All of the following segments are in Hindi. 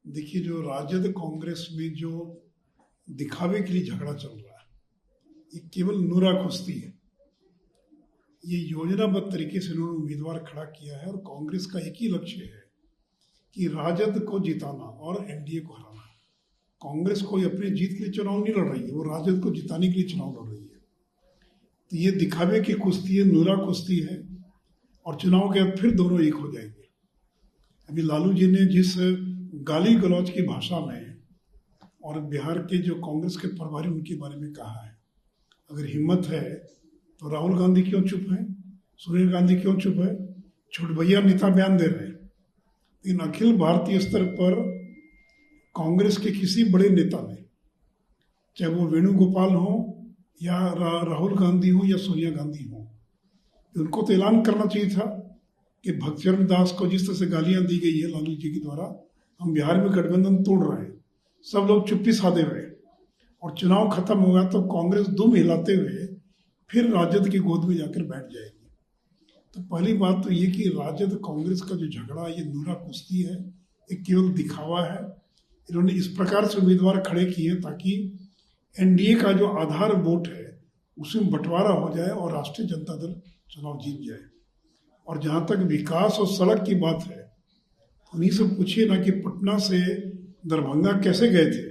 देखिए, जो राजद कांग्रेस में जो दिखावे के लिए झगड़ा चल रहा है, ये केवल नूरा कुश्ती है। ये योजनाबद्ध तरीके से उन्होंने उम्मीदवार खड़ा किया है और कांग्रेस का एक ही लक्ष्य है कि राजद को जिताना और एनडीए को हराना। कांग्रेस कोई अपनी जीत के लिए चुनाव नहीं लड़ रही है, वो राजद को जिताने के लिए चुनाव लड़ रही है। तो ये दिखावे की कुश्ती है, नूरा कुश्ती है, और चुनाव के बाद फिर दोनों एक हो जाएंगे। अभी लालू जी ने जिस गाली गलौज की भाषा में और बिहार के जो कांग्रेस के प्रभारी उनके बारे में कहा है, अगर हिम्मत है तो राहुल गांधी क्यों चुप है, सोनिया गांधी क्यों चुप है, छोट भैया नेता बयान दे रहे हैं। लेकिन अखिल भारतीय स्तर पर कांग्रेस के किसी बड़े नेता ने, चाहे वो वेणुगोपाल हो या राहुल गांधी हो या सोनिया गांधी हो, उनको तो ऐलान करना चाहिए था कि भक्तचरण दास को जिस तरह से गालियां दी गई है लालू जी के द्वारा, हम बिहार में गठबंधन तोड़ रहे हैं। सब लोग चुप्पी साधे हुए और चुनाव खत्म होगा तो कांग्रेस दुम हिलाते हुए फिर राजद की गोद में जाकर बैठ जाएगी। तो पहली बात तो ये कि राजद कांग्रेस का जो झगड़ा है, ये नूरा कुश्ती है, ये केवल दिखावा है। इन्होंने इस प्रकार से उम्मीदवार खड़े किए ताकि एनडीए का जो आधार वोट है उसमें बंटवारा हो जाए और राष्ट्रीय जनता दल चुनाव जीत जाए। और जहाँ तक विकास और सड़क की बात है, उन्हीं से पूछिए ना कि पटना से दरभंगा कैसे गए थे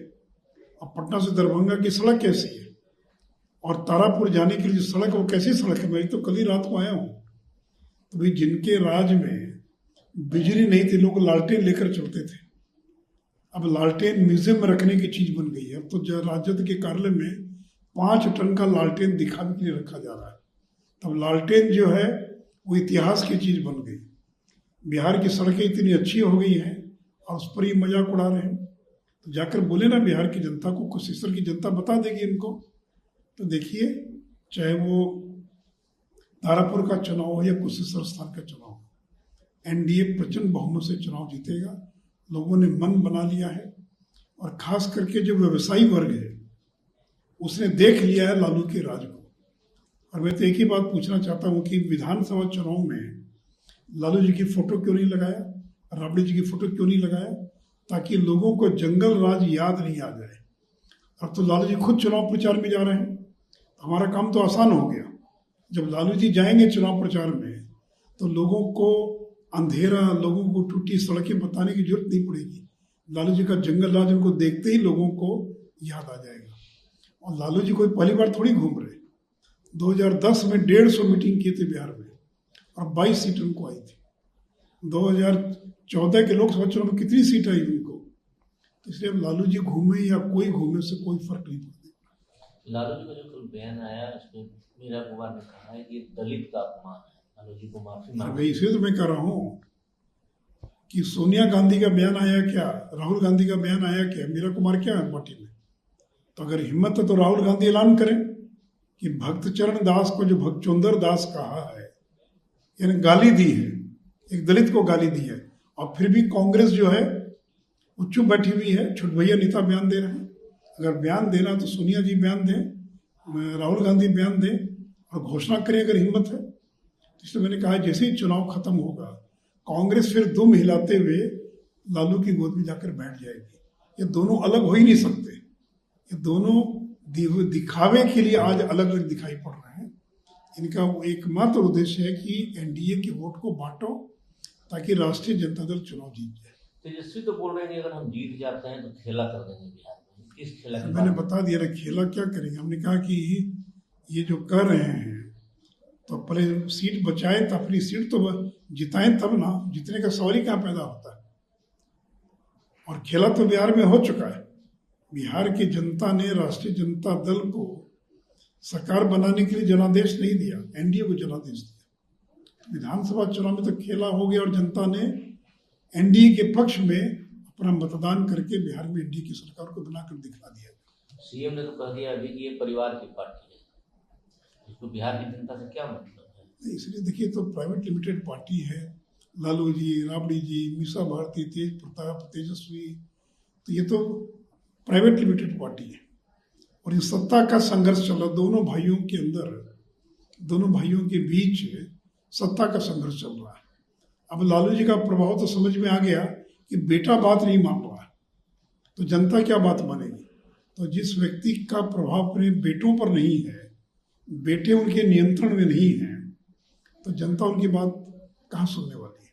और पटना से दरभंगा की सड़क कैसी है, और तारापुर जाने के लिए सड़क वो कैसी सड़क है। मैं तो कल ही रात को आया हूँ। तो भाई जिनके राज में बिजली नहीं थी, लोग लालटेन लेकर चलते थे। अब लालटेन म्यूजियम में रखने की चीज बन गई है। अब तो राजद के कार्यालय में 5 टन का लालटेन दिखाने के लिए रखा जा रहा है। तब लालटेन जो है वो इतिहास की चीज बन गई। बिहार की सड़कें इतनी अच्छी हो गई हैं और उस पर ही मजाक उड़ा रहे हैं। तो जाकर बोले ना बिहार की जनता को, कुशेश्वर की जनता बता देगी इनको। तो देखिए, चाहे वो तारापुर का चुनाव हो या कुशेश्वर स्थान का चुनाव हो, एनडीए प्रचंड बहुमत से चुनाव जीतेगा। लोगों ने मन बना लिया है और खास करके जो व्यवसायी वर्ग है उसने देख लिया है लालू के राज को। और मैं तो एक ही बात पूछना चाहता हूँ कि विधानसभा चुनाव में लालू जी की फोटो क्यों नहीं लगाया, राबड़ी जी की फोटो क्यों नहीं लगाया, ताकि लोगों को जंगल राज याद नहीं आ जाए। अब तो लालू जी खुद चुनाव प्रचार में जा रहे हैं, हमारा काम तो आसान हो गया। जब लालू जी जाएंगे चुनाव प्रचार में तो लोगों को अंधेरा, लोगों को टूटी सड़कें बताने की जरूरत नहीं पड़ेगी। लालू जी का जंगल राज उनको देखते ही लोगों को याद आ जाएगा। और लालू जी कोई पहली बार थोड़ी घूम रहे। 2010 में 150 मीटिंग किए थे बिहार में और 22 सीट उनको आई थी। 2014 के लोकसभा चुनाव में कितनी सीट आई उनको। तो इसलिए अब लालू जी घूमे या कोई घूमे से कोई फर्क नहीं पड़ता। लालू जी का जो कल बयान आया उसमें मीरा कुमार ने कहा है कि दलित का अपमान है, लालू जी को माफी मांगी। इसलिए तो मैं कह रहा हूँ कि सोनिया गांधी का बयान आया क्या, राहुल गांधी का बयान आया क्या, मीरा कुमार क्या है पार्टी में। तो अगर हिम्मत है तो राहुल गांधी ऐलान करें कि भक्तचरण दास को जो भक्तचोंदर दास कहा है, यानी गाली दी है, एक दलित को गाली दी है, और फिर भी कांग्रेस जो है वो चुप बैठी हुई है। छोट भैया नेता बयान दे रहे हैं। अगर बयान देना तो सोनिया जी बयान दें, राहुल गांधी बयान दें और घोषणा करें अगर हिम्मत है। इसलिए मैंने कहा जैसे ही चुनाव खत्म होगा कांग्रेस फिर दुम हिलाते हुए लालू की गोद में जाकर बैठ जाएगी। ये दोनों अलग हो ही नहीं सकते। ये दोनों दिखावे के लिए आज अलग अलग दिखाई पड़ रहे हैं। इनका एकमात्र उद्देश्य है कि एनडीए के वोट को बांटो ताकि राष्ट्रीय जनता दल चुनाव जीत जाए। तेजस्वी तो बोल रहे हैं कि अगर हम जीत जाते हैं तो खेला कर देंगे बिहार में। किस खेला? मैंने बता दिया ना, खेला क्या करेंगे। हमने कहा कि ये जो कर रहे हैं तो पहले सीट बचाएं तो अपनी सीट तो जिताएं, तब ना। जीतने का सवाल ही कहाँ पैदा होता है। और खेला तो बिहार में हो चुका है। बिहार की जनता ने राष्ट्रीय जनता दल को सरकार बनाने के लिए जनादेश नहीं दिया, एनडीए को जनादेश दिया। विधानसभा चुनाव में तो खेला हो गया और जनता ने एनडीए के पक्ष में अपना मतदान करके बिहार में एनडीए की सरकार को बनाकर दिखला दिया। सीएम ने तो कह दिया अभी कि ये परिवार की पार्टी है, इसको बिहार की जनता से क्या मतलब है। इसलिए देखिए, तो प्राइवेट लिमिटेड पार्टी है। लालू जी, राबड़ी जी, मीसा भारती, तेज प्रताप, तेजस्वी, तो ये तो प्राइवेट लिमिटेड पार्टी है। और ये सत्ता का संघर्ष चल रहा, दोनों भाइयों के अंदर, दोनों भाइयों के बीच सत्ता का संघर्ष चल रहा है। अब लालू जी का प्रभाव तो समझ में आ गया कि बेटा बात नहीं मान रहा है, तो जनता क्या बात मानेगी? तो जिस व्यक्ति का प्रभाव अपने बेटों पर नहीं है, बेटे उनके नियंत्रण में नहीं हैं, तो जनता उनकी बात कहाँ सुनने वाली है?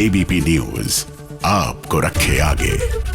एबीपी न्यूज आपको रखे आगे।